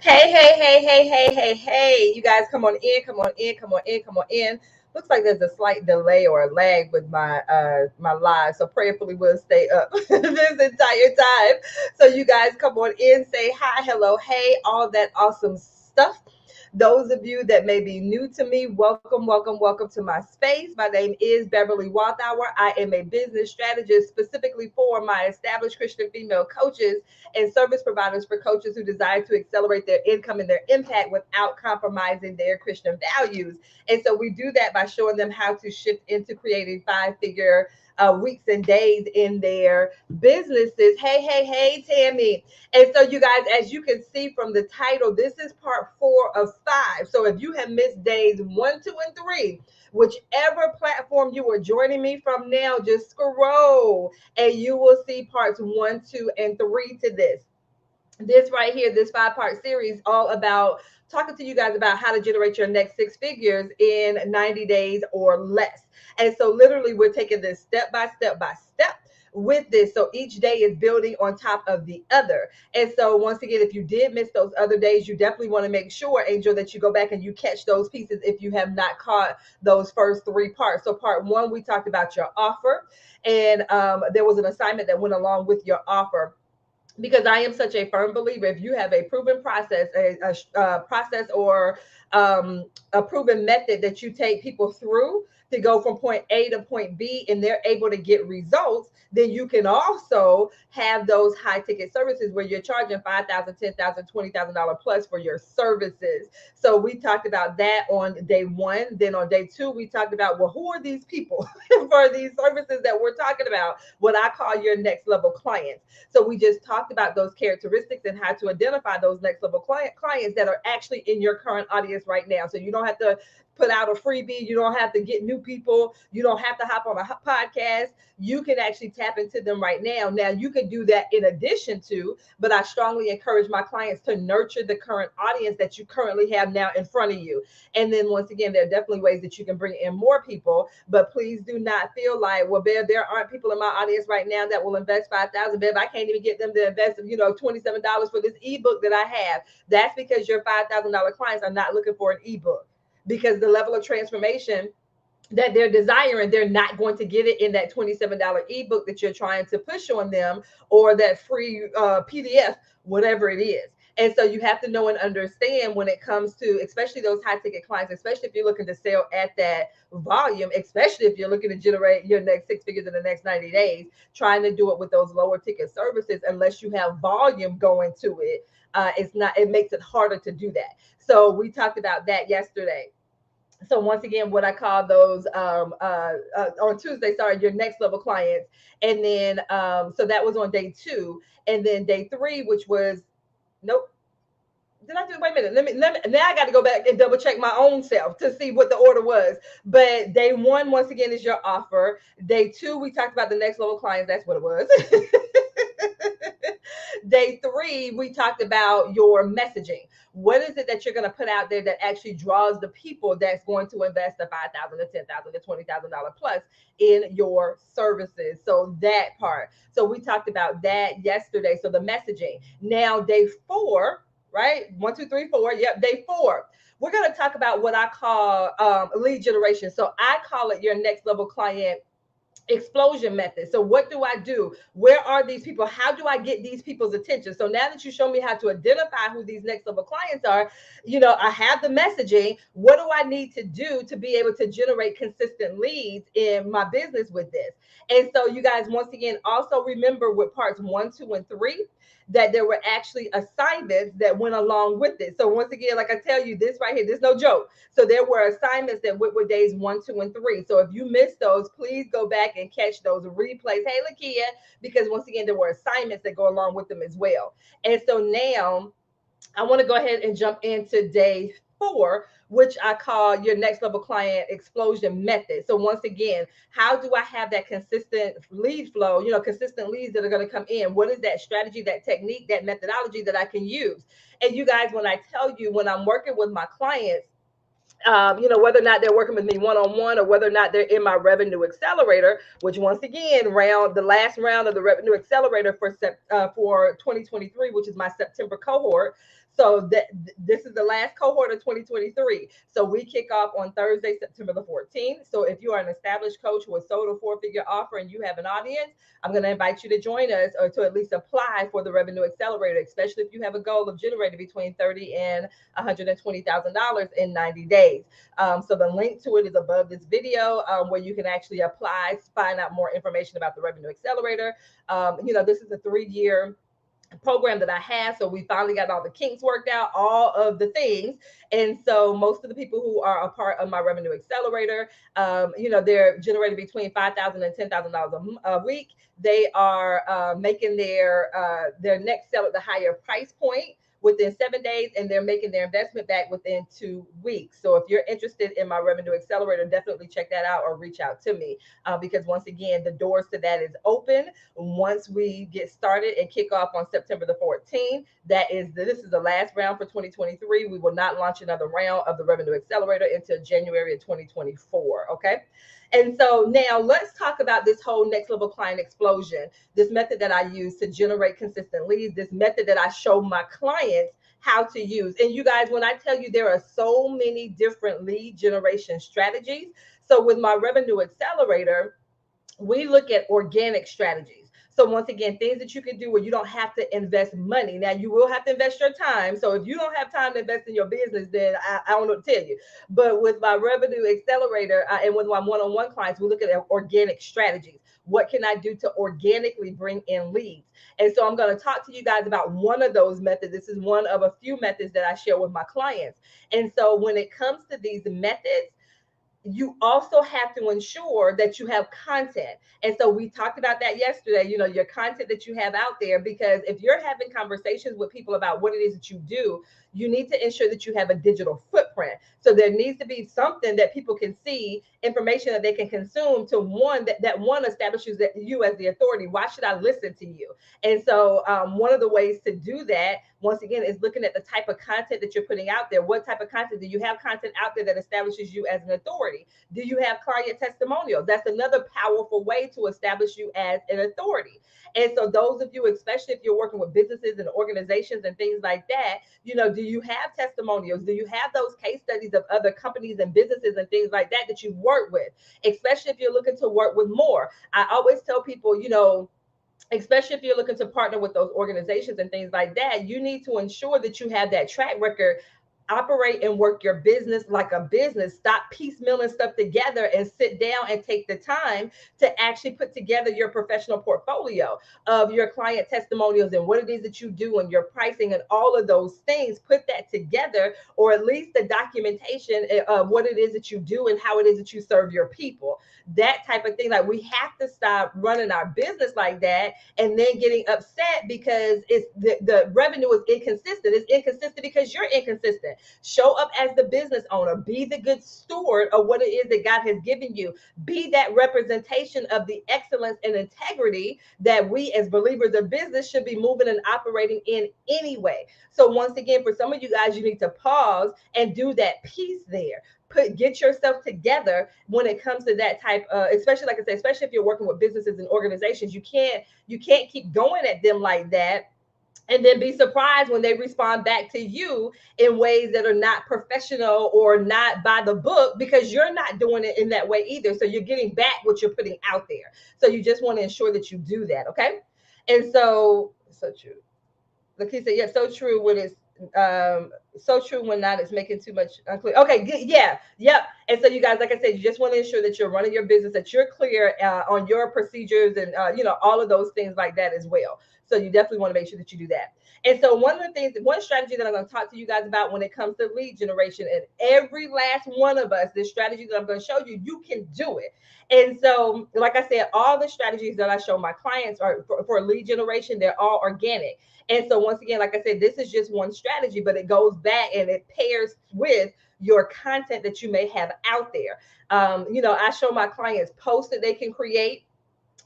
Hey. You guys come on in, come on in, come on in, come on in. Looks like there's a slight delay or a lag with my live, so prayerfully we'll stay up this entire time. So you guys come on in, say hi, hello, hey, all that awesome stuff. Those of you that may be new to me, welcome to my space. My name is Beverly Walthour. I am a business strategist specifically for my established Christian female coaches and service providers for coaches who desire to accelerate their income and their impact without compromising their Christian values. And so we do that by showing them how to shift into creating five-figure weeks and days in their businesses. Hey, Tammy. And so, you guys, as you can see from the title, this is part 4 of 5. So if you have missed days 1, 2, and 3, whichever platform you are joining me from now, just scroll and you will see parts 1, 2, and 3 to this right here, this 5-part series, all about talking to you guys about how to generate your next 6 figures in 90 days or less. And so literally we're taking this step by step with this. So each day is building on top of the other. And so once again, if you did miss those other days, you definitely want to make sure, Angel, that you go back and you catch those pieces if you have not caught those first 3 parts. So part 1, we talked about your offer, and there was an assignment that went along with your offer, because I am such a firm believer. If you have a proven process, a process or a proven method that you take people through to go from point A to point B, and they're able to get results, then you can also have those high ticket services where you're charging $5,000, $10,000, $20,000 plus for your services. So we talked about that on day 1. Then on day 2, we talked about, well, who are these people for these services that we're talking about? What I call your next level clients. So we just talked about those characteristics and how to identify those next level clients that are actually in your current audience right now. So you don't have to put out a freebie. You don't have to get new people. You don't have to hop on a podcast. You can actually tap into them right now. Now you can do that in addition to, but I strongly encourage my clients to nurture the current audience that you currently have now in front of you. And then once again, there are definitely ways that you can bring in more people, but please do not feel like, well, Bev, there aren't people in my audience right now that will invest 5,000. Bev, I can't even get them to invest, $27 for this ebook that I have. That's because your $5,000 clients are not looking for an ebook, because the level of transformation that they're desiring, they're not going to get it in that $27 ebook that you're trying to push on them, or that free PDF, whatever it is. And so you have to know and understand when it comes to, especially those high ticket clients, especially if you're looking to sell at that volume, especially if you're looking to generate your next 6 figures in the next 90 days, trying to do it with those lower ticket services, unless you have volume going to it, it makes it harder to do that. So we talked about that yesterday. So once again, what I call those on Tuesday, sorry, your next level clients. And then so that was on day 2. And then day 3, which was, nope, did I do? Wait a minute. Let me. Now I got to go back and double check my own self to see what the order was. But day 1, once again, is your offer. Day 2, we talked about the next level clients. That's what it was. Day 3, we talked about your messaging. What is it that you're going to put out there that actually draws the people that's going to invest the 5,000, the 10,000, the $20,000 plus in your services? So that part. So we talked about that yesterday. So the messaging. Now day 4, right? 1, 2, 3, 4. Yep, day 4. We're going to talk about what I call lead generation. So I call it your next level client explosion method. So what do I do? Where are these people? How do I get these people's attention? So now that you show me how to identify who these next level clients are, I have the messaging. What do I need to do to be able to generate consistent leads in my business with this? And so you guys, once again, also remember with parts 1, 2, and 3, that there were actually assignments that went along with it. So once again, like I tell you, this right here, this is no joke. So there were assignments that went with days 1, 2, and 3. So if you missed those, please go back and catch those replays. Hey, Lakia, because once again, there were assignments that go along with them as well. And so now I want to go ahead and jump into day 4, which I call your next level client explosion method. So once again, how do I have that consistent lead flow, consistent leads that are going to come in? What is that strategy, that technique, that methodology that I can use? And you guys, when I tell you, when I'm working with my clients, whether or not they're working with me one-on-one or whether or not they're in my revenue accelerator, which once again, the last round of the revenue accelerator for 2023, which is my September cohort. So this is the last cohort of 2023. So we kick off on Thursday, September the 14th. So if you are an established coach who has sold a four-figure offer and you have an audience, I'm going to invite you to join us or to at least apply for the revenue accelerator, especially if you have a goal of generating between $30,000 and $120,000 in 90 days. So the link to it is above this video, where you can actually apply, find out more information about the revenue accelerator. This is a 3-year program that I have. So we finally got all the kinks worked out, all of the things. And so most of the people who are a part of my revenue accelerator, they're generating between $5,000 and $10,000 a week. They are making their next sale at the higher price point within 7 days, and they're making their investment back within 2 weeks. So if you're interested in my revenue accelerator, definitely check that out or reach out to me, because once again, the doors to that is open once we get started and kick off on September the 14th. This is the last round for 2023. We will not launch another round of the revenue accelerator until January of 2024. Okay. And so now let's talk about this whole next level client explosion, this method that I use to generate consistent leads, this method that I show my clients how to use. And you guys, when I tell you there are so many different lead generation strategies. So with my revenue accelerator, we look at organic strategies. So once again, things that you can do where you don't have to invest money. Now you will have to invest your time. So if you don't have time to invest in your business, then I don't know what to tell you. But with my revenue accelerator and with my one-on-one clients, we look at organic strategies. What can I do to organically bring in leads? And so I'm going to talk to you guys about one of those methods. This is one of a few methods that I share with my clients. And so when it comes to these methods, you also have to ensure that you have content. And so we talked about that yesterday, your content that you have out there, because if you're having conversations with people about what it is that you do, you need to ensure that you have a digital footprint. So there needs to be something that people can see, information that they can consume, to one that one establishes that you as the authority. Why should I listen to you? And so one of the ways to do that, once again, is looking at the type of content that you're putting out there. What type of content do you have? Content out there that establishes you as an authority? Do you have client testimonials? That's another powerful way to establish you as an authority. And so those of you, especially if you're working with businesses and organizations and things like that, do you have testimonials? Do you have those case studies of other companies and businesses and things like that you've worked with? Especially if you're looking to work with more. I always tell people, especially if you're looking to partner with those organizations and things like that, you need to ensure that you have that track record. Operate and work your business like a business. Stop piecemealing stuff together and sit down and take the time to actually put together your professional portfolio of your client testimonials and what it is that you do and your pricing and all of those things. Put that together, or at least the documentation of what it is that you do and how it is that you serve your people. That type of thing. Like, we have to stop running our business like that and then getting upset because it's the revenue is inconsistent. It's inconsistent because you're inconsistent. Show up as the business owner. Be the good steward of what it is that God has given you. Be that representation of the excellence and integrity that we as believers of business should be moving and operating in anyway. So once again, for some of you guys, you need to pause and do that piece there. Get yourself together when it comes to that type, especially, like I said, especially if you're working with businesses and organizations. You can't keep going at them like that and then be surprised when they respond back to you in ways that are not professional or not by the book, because you're not doing it in that way either. So you're getting back what you're putting out there. So you just want to ensure that you do that. Okay. And so true. Lakeisha said, yeah, so true when it's so true when not, it's making too much unclear. Okay, yeah, yep. And so you guys, like I said, you just want to ensure that you're running your business, that you're clear on your procedures and all of those things like that as well. So you definitely want to make sure that you do that. And so one strategy that I'm going to talk to you guys about when it comes to lead generation, and every last one of us, this strategy that I'm going to show you, you can do it. And so, like I said, all the strategies that I show my clients are for lead generation. They're all organic. And so once again, like I said, this is just one strategy, but it goes back and it pairs with your content that you may have out there. I show my clients posts that they can create.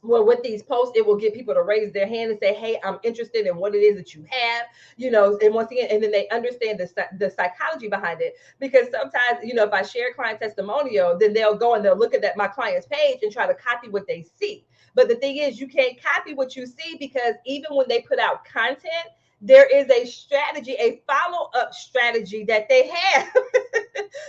well, with these posts, it will get people to raise their hand and say, hey, I'm interested in what it is that you have, and once again, and then they understand the psychology behind it. Because sometimes, if I share client testimonial, then they'll go and they'll look at my client's page and try to copy what they see. But the thing is, you can't copy what you see, because even when they put out content, there is a strategy, a follow-up strategy that they have.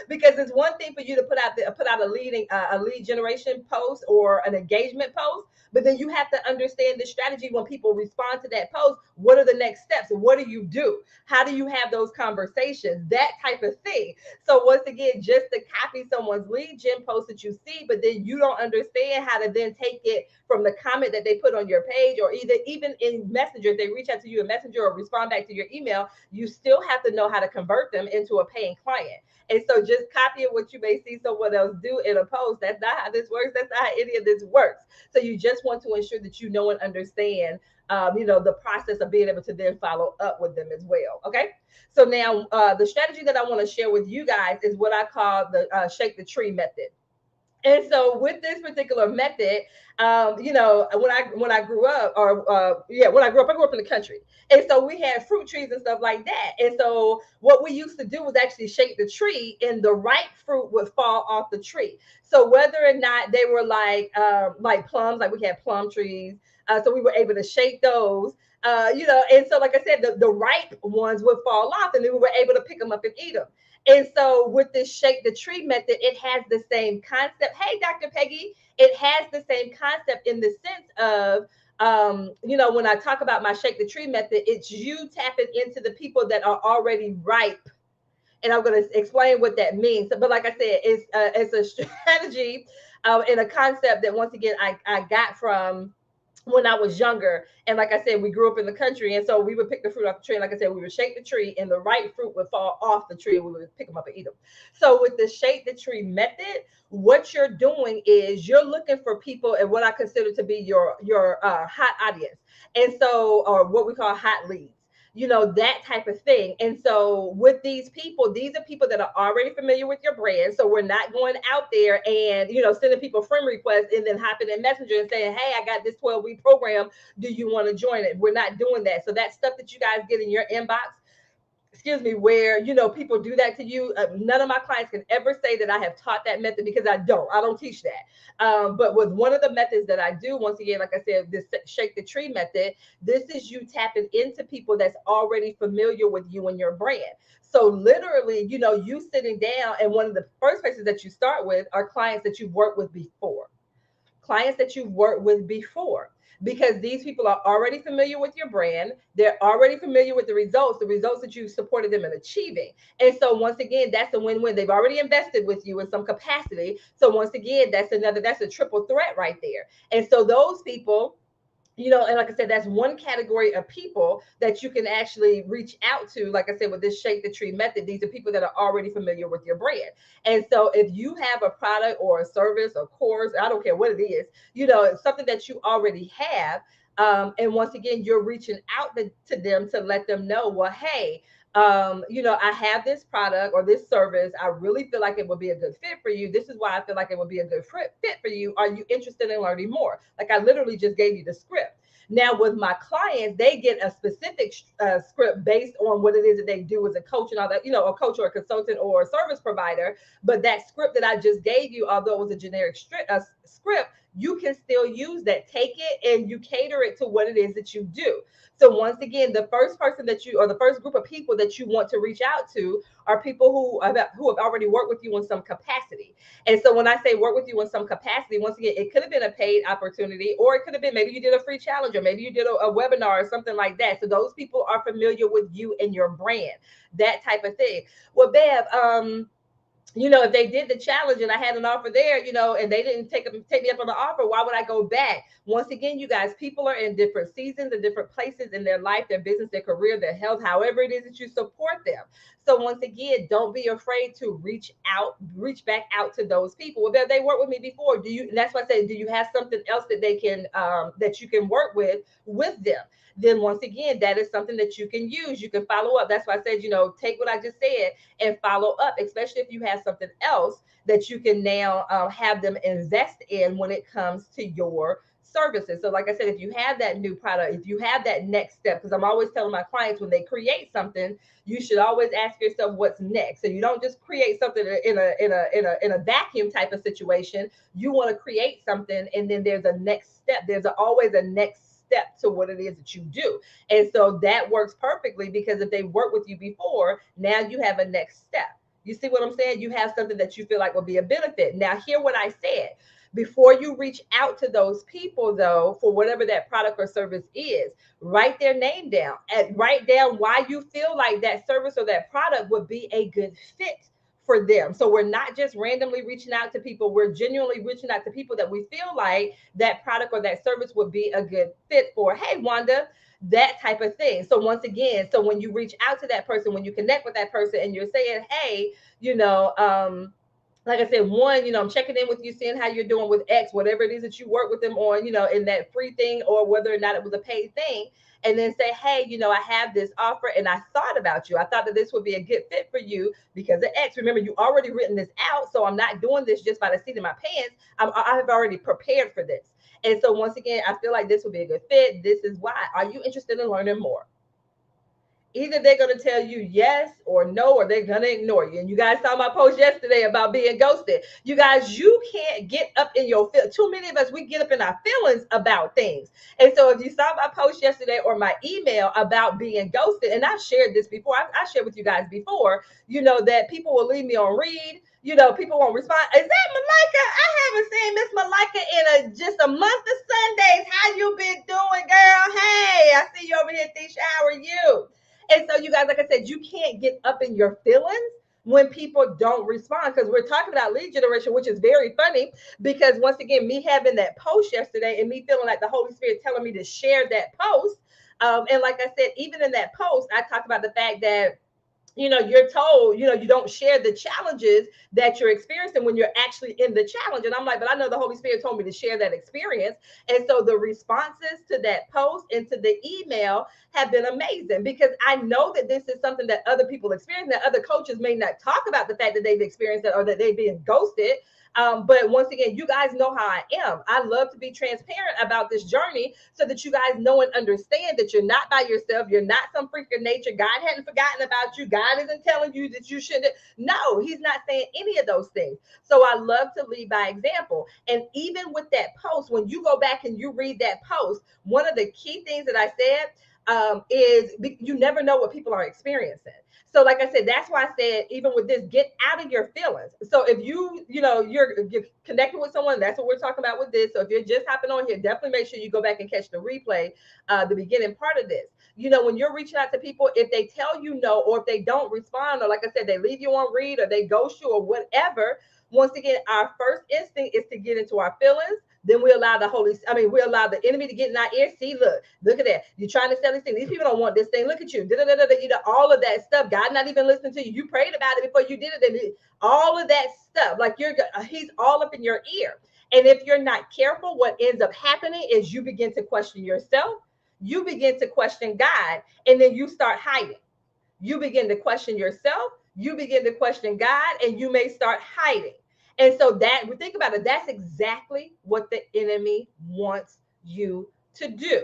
Because it's one thing for you to put out a lead generation post or an engagement post, but then you have to understand the strategy when people respond to that post. What are the next steps? What do you do? How do you have those conversations? That type of thing. So once again, just to copy someone's lead gen post that you see, but then you don't understand how to then take it from the comment that they put on your page, or even in Messenger, if they reach out to you in Messenger or respond back to your email, you still have to know how to convert them into a paying client. And so just copying what you may see someone else do in a post, that's not how this works. That's not how any of this works. So you just want to ensure that you know and understand, the process of being able to then follow up with them as well. Okay. So now the strategy that I want to share with you guys is what I call the shake the tree method. And so with this particular method, when I grew up, I grew up in the country, and so we had fruit trees and stuff like that. And so what we used to do was actually shake the tree, and the ripe fruit would fall off the tree. So whether or not they were like plums, like we had plum trees, so we were able to shake those. And so like I said, the ripe ones would fall off, and then we were able to pick them up and eat them. And so with this shake the tree method, it has the same concept. Hey, Dr. Peggy, it has the same concept in the sense of, when I talk about my shake the tree method, it's you tapping into the people that are already ripe. And I'm going to explain what that means. But like I said, it's a strategy and a concept that, once again, I got from when I was younger. And like I said, we grew up in the country. And so we would pick the fruit off the tree. And like I said, we would shake the tree, and the right fruit would fall off the tree, and we would pick them up and eat them. So with the shake the tree method, what you're doing is you're looking for people and what I consider to be your hot audience. And so, or what we call hot leads, that type of thing. And so with these people, these are people that are already familiar with your brand. So we're not going out there and, sending people friend requests and then hopping in Messenger and saying, hey, I got this 12-week program. Do you want to join it? We're not doing that. So that stuff that you guys get in your inbox, where people do that to you, none of my clients can ever say that I have taught that method, because I don't teach that. But with one of the methods that I do, once again, like I said, this shake the tree method, this is you tapping into people that's already familiar with you and your brand. So literally, you sitting down, and one of the first places that you start with are clients that you've worked with before. Clients that you've worked with before, because these people are already familiar with your brand. They're already familiar with the results that you supported them in achieving. And so once again, that's a win-win. They've already invested with you in some capacity. So once again, that's a triple threat right there. And so those people, and like I said, that's one category of people that you can actually reach out to. Like I said, with this shake the tree method, these are people that are already familiar with your brand. And so if you have a product or a service or course, I don't care what it is, it's something that you already have. And once again, you're reaching out to them to let them know, well, hey, I have this product or this service. I really feel like it would be a good fit for you. This is why I feel like it would be a good fit for you. Are you interested in learning more? Like, I literally just gave you the script. Now, with my clients, they get a specific script based on what it is that they do as a coach and all that, a coach or a consultant or a service provider. But that script that I just gave you, although it was a generic script, you can still use that. Take it and you cater it to what it is that you do. So once again, the first person the first group of people that you want to reach out to are people who have already worked with you in some capacity. And so when I say work with you in some capacity, once again, it could have been a paid opportunity, or it could have been maybe you did a free challenge, or maybe you did a webinar or something like that. So those people are familiar with you and your brand, that type of thing. Well, Bev, if they did the challenge and I had an offer there, and they didn't take me up on the offer, why would I go back? Once again, you guys, people are in different seasons and different places in their life, their business, their career, their health, however it is that you support them. So once again, don't be afraid to reach back out to those people. Well, they worked with me before. That's why I said, do you have something else that they can, that you can work with them? Then once again, that is something that you can use. You can follow up. That's why I said, take what I just said and follow up, especially if you have something else that you can now have them invest in when it comes to your services. So like I said, if you have that new product, if you have that next step, because I'm always telling my clients when they create something, you should always ask yourself what's next. So you don't just create something in a vacuum type of situation. You want to create something, and then there's a next step. There's always a next step to what it is that you do. And so that works perfectly, because if they worked with you before, now you have a next step. You see what I'm saying? You have something that you feel like will be a benefit. Now, hear what I said. Before you reach out to those people, though, for whatever that product or service is, write their name down and write down why you feel like that service or that product would be a good fit for them. So we're not just randomly reaching out to people, we're genuinely reaching out to people that we feel like that product or that service would be a good fit for. Hey, Wanda, that type of thing. So once again, so when you reach out to that person, when you connect with that person and you're saying, hey, like I said, one, I'm checking in with you, seeing how you're doing with X, whatever it is that you work with them on, in that free thing, or whether or not it was a paid thing. And then say, hey, I have this offer and I thought about you. I thought that this would be a good fit for you because of X. Remember, you already written this out. So I'm not doing this just by the seat of my pants. I have already prepared for this. And so once again, I feel like this would be a good fit. This is why. Are you interested in learning more? Either they're going to tell you yes or no, or they're going to ignore you. And you guys saw my post yesterday about being ghosted. You guys, you can't get up in your feelings. Too many of us, we get up in our feelings about things. And so if you saw my post yesterday or my email about being ghosted, and I've shared this before, I shared with you guys before, that people will leave me on read. People won't respond. Is that Malika? I haven't seen Miss Malika in just a month of Sundays. How you been doing, girl? Hey, I see you over here, Tisha. How are you? And so you guys, like I said, you can't get up in your feelings when people don't respond, because we're talking about lead generation, which is very funny, because once again, me having that post yesterday and me feeling like the Holy Spirit telling me to share that post. And like I said, even in that post, I talked about the fact that you're told, you don't share the challenges that you're experiencing when you're actually in the challenge. And I'm like, but I know the Holy Spirit told me to share that experience. And so the responses to that post and to the email have been amazing, because I know that this is something that other people experience, that other coaches may not talk about the fact that they've experienced it or that they've been ghosted. But once again, you guys know how I am. I love to be transparent about this journey so that you guys know and understand that you're not by yourself. You're not some freak of nature. God hadn't forgotten about you. God isn't telling you that you shouldn't. No, he's not saying any of those things. So I love to lead by example. And even with that post, when you go back and you read that post, one of the key things that I said is you never know what people are experiencing. So like I said, that's why I said, even with this, get out of your feelings. So if you're connecting with someone, that's what we're talking about with this. So if you're just hopping on here, definitely make sure you go back and catch the replay, the beginning part of this. When you're reaching out to people, if they tell you no, or if they don't respond, or like I said, they leave you on read, or they ghost you, or whatever, once again, our first instinct is to get into our feelings. Then we allow we allow the enemy to get in our ear. See, look at that. You're trying to sell this thing. These people don't want this thing. Look at you. All of that stuff. God not even listening to you. You prayed about it before you did it. And all of that stuff. Like he's all up in your ear. And if you're not careful, what ends up happening is you begin to question yourself. You begin to question God. And then you start hiding. You begin to question yourself. You begin to question God. And you may start hiding. And so that, we think about it, that's exactly what the enemy wants you to do.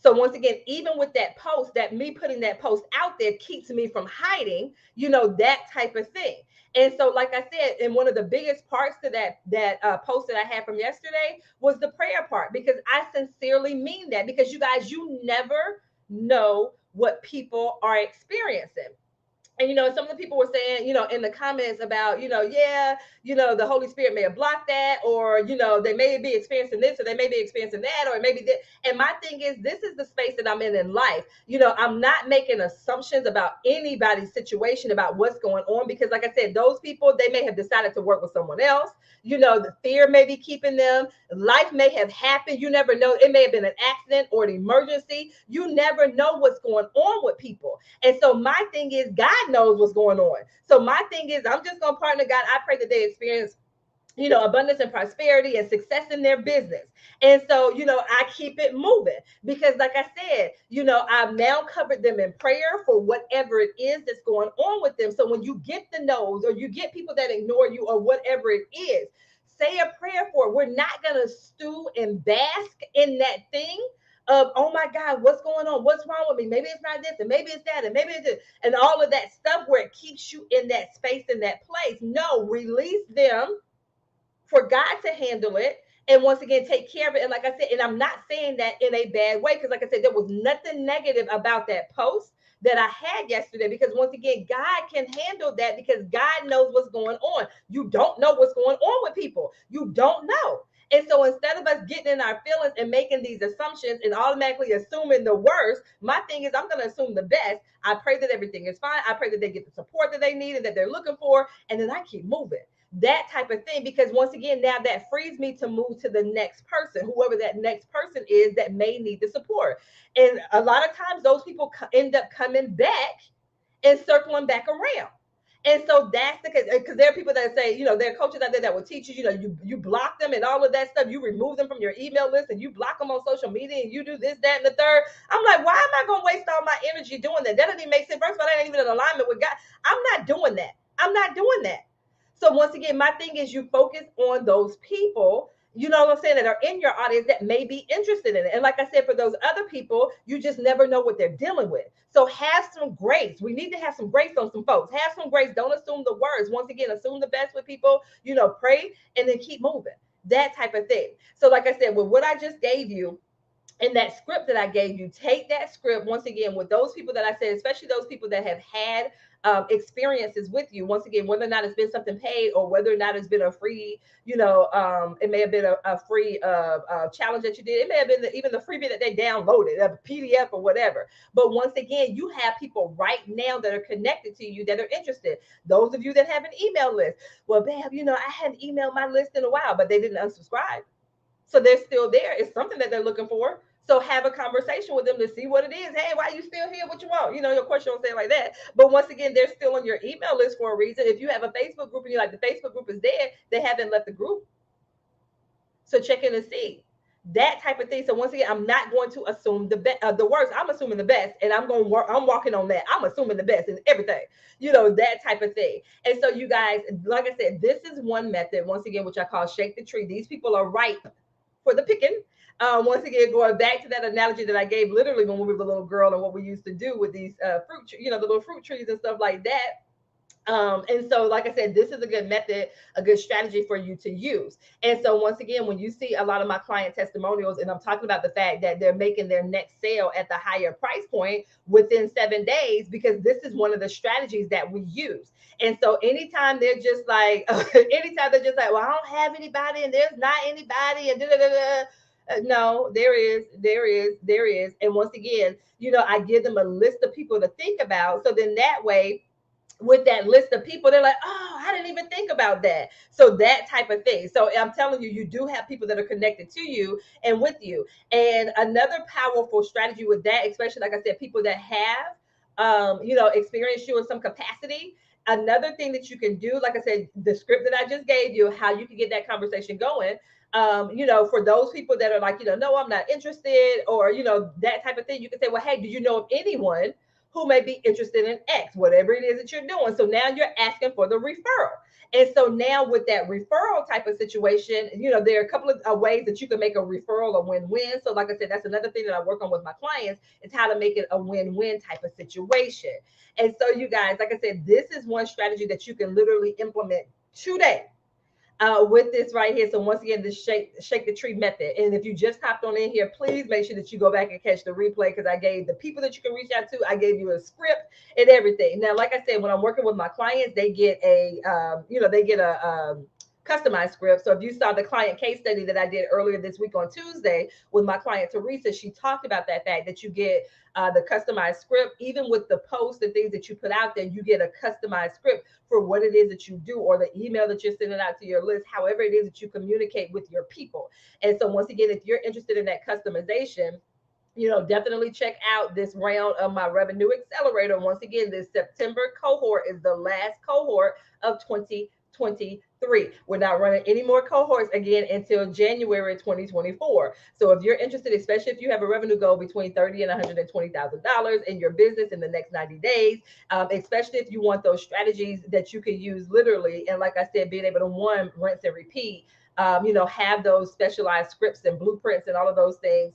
So once again, even with that post, that me putting that post out there keeps me from hiding, that type of thing. And so, like I said, and one of the biggest parts to that post that I had from yesterday was the prayer part, because I sincerely mean that, because you guys, you never know what people are experiencing. And, some of the people were saying, in the comments about, the Holy Spirit may have blocked that, or, they may be experiencing this, or they may be experiencing that, or maybe this. And my thing is, this is the space that I'm in life. I'm not making assumptions about anybody's situation, about what's going on, because like I said, those people, they may have decided to work with someone else. The fear may be keeping them. Life may have happened. You never know. It may have been an accident or an emergency. You never know what's going on with people. And so my thing is, God knows what's going on. So my thing is, I'm just going to partner God. I pray that they experience abundance and prosperity and success in their business. And so, I keep it moving, because like I said, I've now covered them in prayer for whatever it is that's going on with them. So when you get the no's, or you get people that ignore you, or whatever it is, say a prayer for it. We're not going to stew and bask in that thing of, oh my God, what's going on? What's wrong with me? Maybe it's not this, and maybe it's that, and maybe it's this, and all of that stuff where it keeps you in that space, in that place. No, release them for God to handle it. And once again, take care of it. And like I said, and I'm not saying that in a bad way, because like I said, there was nothing negative about that post that I had yesterday, because once again, God can handle that, because God knows what's going on. You don't know what's going on with people. You don't know. And so instead of us getting in our feelings and making these assumptions and automatically assuming the worst, my thing is I'm going to assume the best. I pray that everything is fine. I pray that they get the support that they need and that they're looking for. And then I keep moving, that type of thing, because once again, now that frees me to move to the next person, whoever that next person is that may need the support. And a lot of times those people end up coming back and circling back around. And so that's the case, because there are people that say, there are coaches out there that will teach you, you block them and all of that stuff. You remove them from your email list and you block them on social media and you do this, that, and the third. I'm like, why am I going to waste all my energy doing that? That doesn't even make sense. First of all, that ain't even in alignment with God. I'm not doing that. I'm not doing that. So once again, my thing is you focus on those people, what I'm saying, that are in your audience that may be interested in it. And like I said, for those other people, you just never know what they're dealing with. So have some grace. We need to have some grace on some folks. Have some grace. Don't assume the worst. Once again, assume the best with people, pray and then keep moving. That type of thing. So like I said, with what I just gave you, in that script that I gave you, take that script once again with those people that I said, especially those people that have had experiences with you. Once again, whether or not it's been something paid or whether or not it's been a free, it may have been a free challenge that you did. It may have been even the freebie that they downloaded, a PDF or whatever. But once again, you have people right now that are connected to you that are interested. Those of you that have an email list, well, Bab, I hadn't emailed my list in a while, but they didn't unsubscribe. So they're still there. It's something that they're looking for. So have a conversation with them to see what it is. Hey, why are you still here? What you want? Of course you don't say it like that. But once again, they're still on your email list for a reason. If you have a Facebook group and you're like, the Facebook group is dead, they haven't left the group. So check in and see. That type of thing. So once again, I'm not going to assume the worst. I'm assuming the best, and I'm going to work. I'm walking on that. I'm assuming the best in everything. That type of thing. And so you guys, like I said, this is one method. Once again, which I call shake the tree. These people are ripe for the picking. Once again, going back to that analogy that I gave literally when we were a little girl and what we used to do with these fruit, the little fruit trees and stuff like that. And so, like I said, this is a good method, a good strategy for you to use. And so, once again, when you see a lot of my client testimonials, and I'm talking about the fact that they're making their next sale at the higher price point within 7 days, because this is one of the strategies that we use. And so, anytime they're just like, well, I don't have anybody, and there's not anybody, and no, there is. And once again, I give them a list of people to think about. So then that way, with that list of people, they're like, oh, I didn't even think about that. So that type of thing. So I'm telling you, you do have people that are connected to you and with you. And another powerful strategy with that, especially like I said, people that have, experienced you in some capacity. Another thing that you can do, like I said, the script that I just gave you, how you can get that conversation going. For those people that are like, no, I'm not interested, or, that type of thing, you can say, well, hey, do you know of anyone who may be interested in X, whatever it is that you're doing? So now you're asking for the referral. And so now with that referral type of situation, there are a couple of ways that you can make a referral a win-win. So like I said, that's another thing that I work on with my clients, is how to make it a win-win type of situation. And so you guys, like I said, this is one strategy that you can literally implement today. With this right here. So once again, this shake the tree method. And if you just hopped on in here, please make sure that you go back and catch the replay, because I gave the people that you can reach out to, I gave you a script and everything. Now, like I said, when I'm working with my clients, they get a customized script. So if you saw the client case study that I did earlier this week on Tuesday with my client Teresa, she talked about that fact that you get the customized script. Even with the posts and things that you put out there, you get a customized script for what it is that you do, or the email that you're sending out to your list, however it is that you communicate with your people. And so once again, if you're interested in that customization, definitely check out this round of my Revenue Accelerator. Once again, this September cohort is the last cohort of 2023. We're not running any more cohorts again until January 2024. So if you're interested, especially if you have a revenue goal between $30,000 and $120,000 in your business in the next 90 days, especially if you want those strategies that you can use literally, and like I said, being able to, one, rinse and repeat, have those specialized scripts and blueprints and all of those things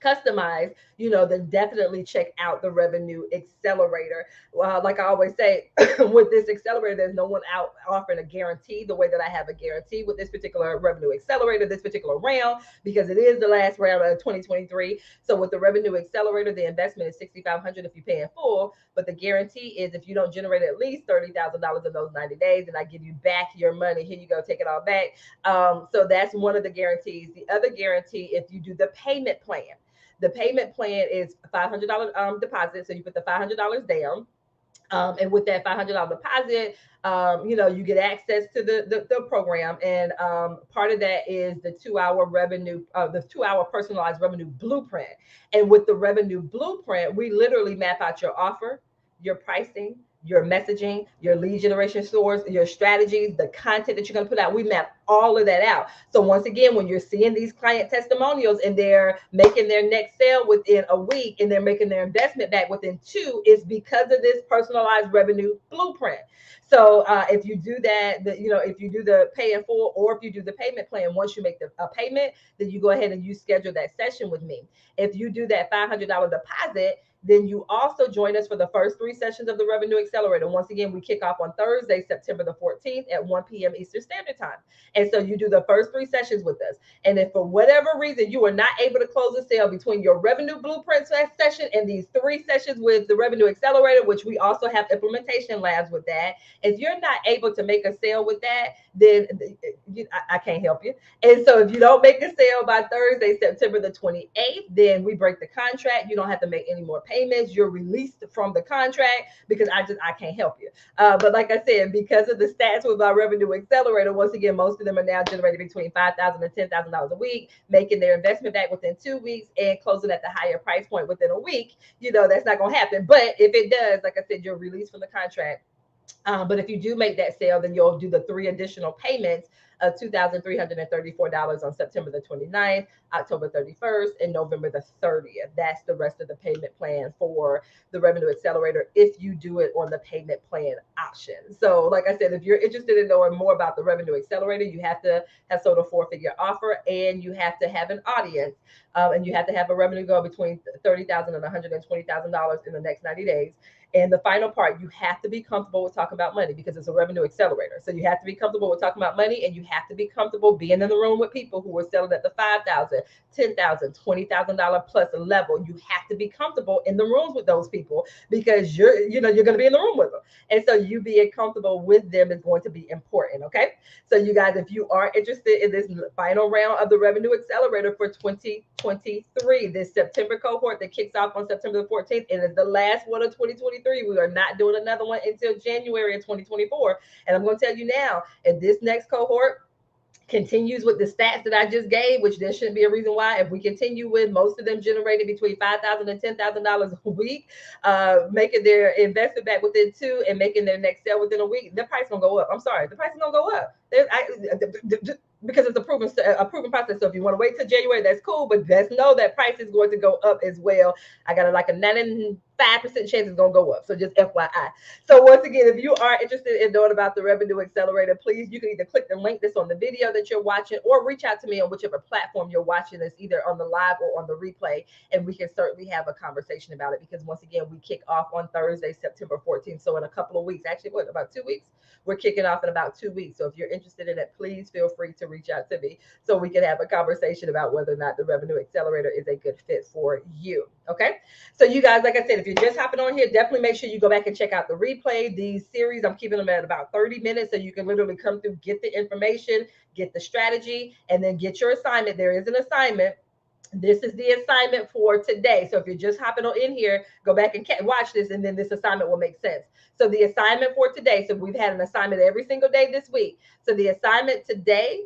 customized, then definitely check out the Revenue Accelerator. Like I always say, with this accelerator, there's no one out offering a guarantee the way that I have a guarantee with this particular Revenue Accelerator, this particular round, because it is the last round of 2023. So with the Revenue Accelerator, the investment is $6,500 if you pay in full, but the guarantee is if you don't generate at least $30,000 in those 90 days, and I give you back your money. Here you go, take it all back. So that's one of the guarantees. The other guarantee, if you do the payment plan. The payment plan is $500 deposit. So you put the $500 down. And with that $500 deposit, you get access to the program. And part of that is the 2-hour revenue, the 2-hour personalized revenue blueprint. And with the revenue blueprint, we literally map out your offer, your pricing, your messaging, your lead generation source, your strategies, the content that you're going to put out. We map all of that out. So once again, when you're seeing these client testimonials and they're making their next sale within a week and they're making their investment back within 2, it's because of this personalized revenue blueprint. So if you do that, if you do the pay in full or if you do the payment plan, once you make the payment, then you go ahead and you schedule that session with me. If you do that $500 deposit, then you also join us for the first 3 sessions of the Revenue Accelerator. Once again, we kick off on Thursday, September the 14th at 1 p.m. Eastern Standard Time. And so you do the first 3 sessions with us. And if for whatever reason you are not able to close a sale between your Revenue Blueprint session and these 3 sessions with the Revenue Accelerator, which we also have implementation labs with that, if you're not able to make a sale with that, then I can't help you. And so if you don't make a sale by Thursday, September the 28th, then we break the contract. You don't have to make any more payments. You're released from the contract because I can't help you. But like I said, because of the stats with our Revenue Accelerator, once again, most of them are now generating between $5,000 and $10,000 a week, making their investment back within 2 weeks and closing at the higher price point within a week. That's not going to happen. But if it does, like I said, you're released from the contract. But if you do make that sale, then you'll do the 3 additional payments of $2,334 on September the 29th, October 31st, and November the 30th. That's the rest of the payment plan for the Revenue Accelerator if you do it on the payment plan option. So like I said, if you're interested in knowing more about the Revenue Accelerator, you have to have sold a 4-figure offer and you have to have an audience. And you have to have a revenue goal between $30,000 and $120,000 in the next 90 days. And the final part, you have to be comfortable with talking about money because it's a revenue accelerator. So you have to be comfortable with talking about money, and you have to be comfortable being in the room with people who are selling at the $5,000, $10,000, $20,000 plus level. You have to be comfortable in the rooms with those people because you're going to be in the room with them. And so you being comfortable with them is going to be important. Okay. So you guys, if you are interested in this final round of the Revenue Accelerator for 2023, this September cohort that kicks off on September the 14th, and is the last one of 2023. We are not doing another one until January of 2024. And I'm going to tell you now, if this next cohort continues with the stats that I just gave, which there shouldn't be a reason why, if we continue with most of them generating between $5,000 and $10,000 a week, making their investment back within 2 and making their next sale within a week, the price gonna go up. I'm sorry, the price is gonna go up. Because it's a proven process. So if you want to wait till January, that's cool, but just know that price is going to go up as well. I got a 95% chance it's going to go up. So just FYI. So once again, if you are interested in knowing about the Revenue Accelerator, please, you can either click the link that's on the video that you're watching or reach out to me on whichever platform you're watching this, either on the live or on the replay. And we can certainly have a conversation about it because once again, we kick off on Thursday, September 14th. So in a couple of weeks, actually, about 2 weeks? We're kicking off in about 2 weeks. So if you're interested in it, please feel free to reach out to me so we can have a conversation about whether or not the Revenue Accelerator is a good fit for you. Okay. So you guys, like I said, if you're just hopping on here, definitely make sure you go back and check out the replay. These series, I'm keeping them at about 30 minutes so you can literally come through, get the information, get the strategy, and then get your assignment. There is an assignment. This is the assignment for today. So if you're just hopping on in here, go back and watch this, and then this assignment will make sense. So the assignment for today, so we've had an assignment every single day this week. So the assignment today,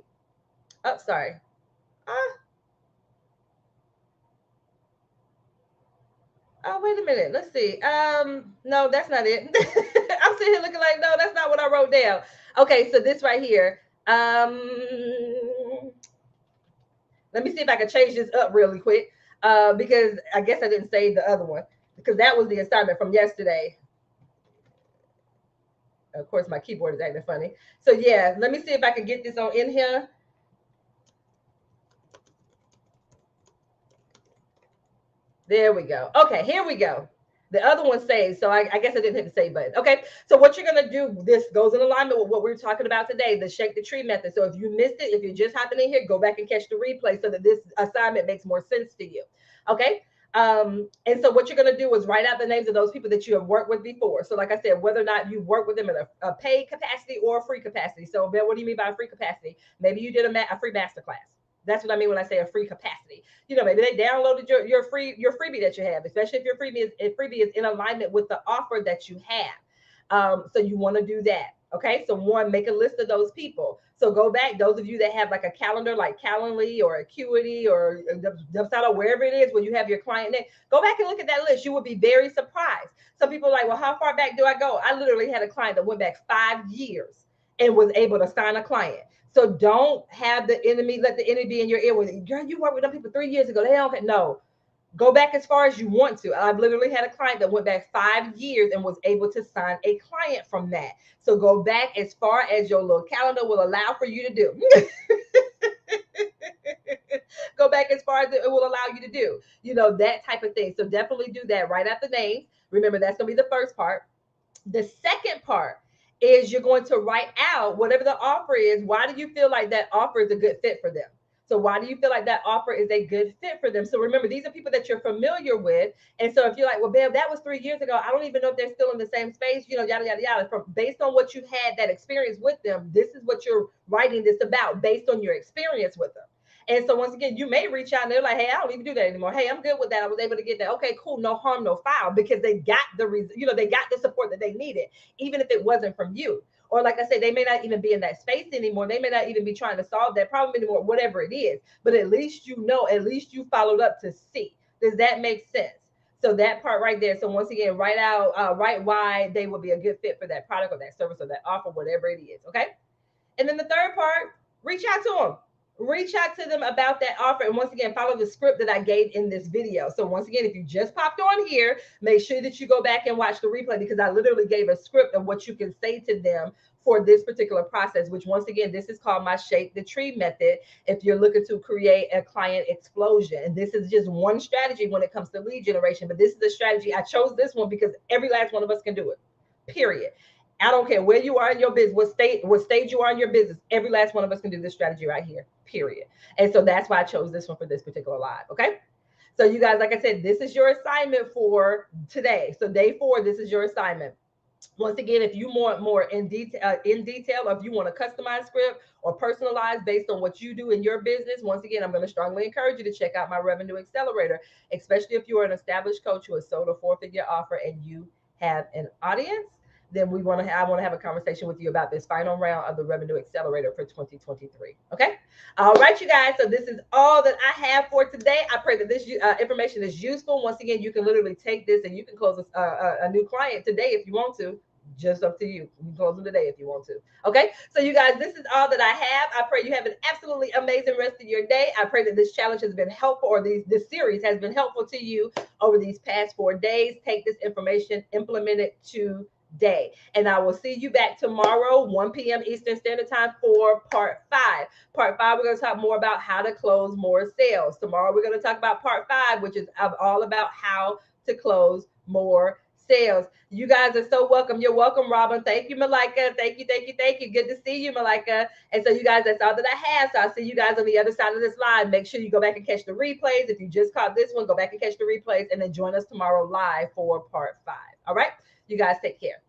oh, wait a minute. Let's see. No, that's not it. I'm sitting here looking like, no, that's not what I wrote down. Okay, so this right here. Let me see if I can change this up really quick because I guess I didn't save the other one because that was the assignment from yesterday. Of course, my keyboard is acting funny. So yeah, let me see if I can get this on in here. There we go. Okay, here we go. The other one saves, so I guess I didn't hit the save button. Okay, so what you're gonna do, this goes in alignment with what we were talking about today, the shake the tree method. So if you missed it, if you're just hopping in here, go back and catch the replay so that this assignment makes more sense to you. Okay. And so what you're gonna do is write out the names of those people that you have worked with before. So like I said, whether or not you work with them in a paid capacity or a free capacity. So Ben, what do you mean by a free capacity? Maybe you did a free master class. That's what I mean when I say a free capacity. Maybe they downloaded your freebie that you have, especially if your freebie is in alignment with the offer that you have. So you want to do that. Okay, so one, make a list of those people. So go back, those of you that have like a calendar like Calendly or Acuity or Dubsado, or wherever it is where you have your client name, go back and look at that list. You will be very surprised. Some people are like, well, how far back do I go? I literally had a client that went back 5 years and was able to sign a client. So don't have the enemy, let the enemy be in your ear with it. Girl, you worked with them people 3 years ago. They don't know. Go back as far as you want to. I've literally had a client that went back 5 years and was able to sign a client from that. So go back as far as your little calendar will allow for you to do. Go back as far as it will allow you to do, that type of thing. So definitely do that. Write out the names. Remember, that's going to be the first part. The second part is you're going to write out whatever the offer is. Why do you feel like that offer is a good fit for them? So why do you feel like that offer is a good fit for them? So remember, these are people that you're familiar with. And so if you're like, well, Bev, that was 3 years ago, I don't even know if they're still in the same space, yada, yada, yada. Based on what you had that experience with them, this is what you're writing this about based on your experience with them. And so once again, you may reach out and they're like, hey, I don't even do that anymore. Hey, I'm good with that. I was able to get that. Okay, cool. No harm, no foul, because they got they got the support that they needed, even if it wasn't from you. Or like I said, they may not even be in that space anymore. They may not even be trying to solve that problem anymore, whatever it is. But at least at least you followed up to see. Does that make sense? So that part right there. So once again, write why they would be a good fit for that product or that service or that offer, whatever it is. Okay. And then the third part, reach out to them. Reach out to them about that offer. And once again, follow the script that I gave in this video. So once again, if you just popped on here, make sure that you go back and watch the replay, because I literally gave a script of what you can say to them for this particular process, which once again, this is called my shake the tree method. If you're looking to create a client explosion, and this is just one strategy when it comes to lead generation, but this is a strategy. I chose this one because every last one of us can do it, period. I don't care where you are in your business, what stage you are in your business. Every last one of us can do this strategy right here, period. And so that's why I chose this one for this particular live. Okay. So you guys, like I said, this is your assignment for today. So day 4, this is your assignment. Once again, if you want more in detail, or if you want a customized script or personalized based on what you do in your business, once again, I'm going to strongly encourage you to check out my Revenue Accelerator, especially if you are an established coach who has sold a 4-figure offer and you have an audience. Then I want to have a conversation with you about this final round of the Revenue Accelerator for 2023. Okay. All right, you guys. So this is all that I have for today. I pray that this information is useful. Once again, you can literally take this and you can close a new client today if you want to. Just up to you. You can close them today if you want to. Okay. So you guys, this is all that I have. I pray you have an absolutely amazing rest of your day. I pray that this challenge has been helpful, or this series has been helpful to you over these past 4 days. Take this information, implement it today. And I will see you back tomorrow, 1 p.m. Eastern Standard Time, for part 5. Part 5, we're going to talk more about how to close more sales. Tomorrow, we're going to talk about part 5, which is all about how to close more sales. You guys are so welcome. You're welcome, Robin. Thank you, Malika. Thank you, thank you, thank you. Good to see you, Malika. And so you guys, that's all that I have. So I'll see you guys on the other side of this live. Make sure you go back and catch the replays. If you just caught this one, go back and catch the replays, and then join us tomorrow live for part 5. All right. You guys take care.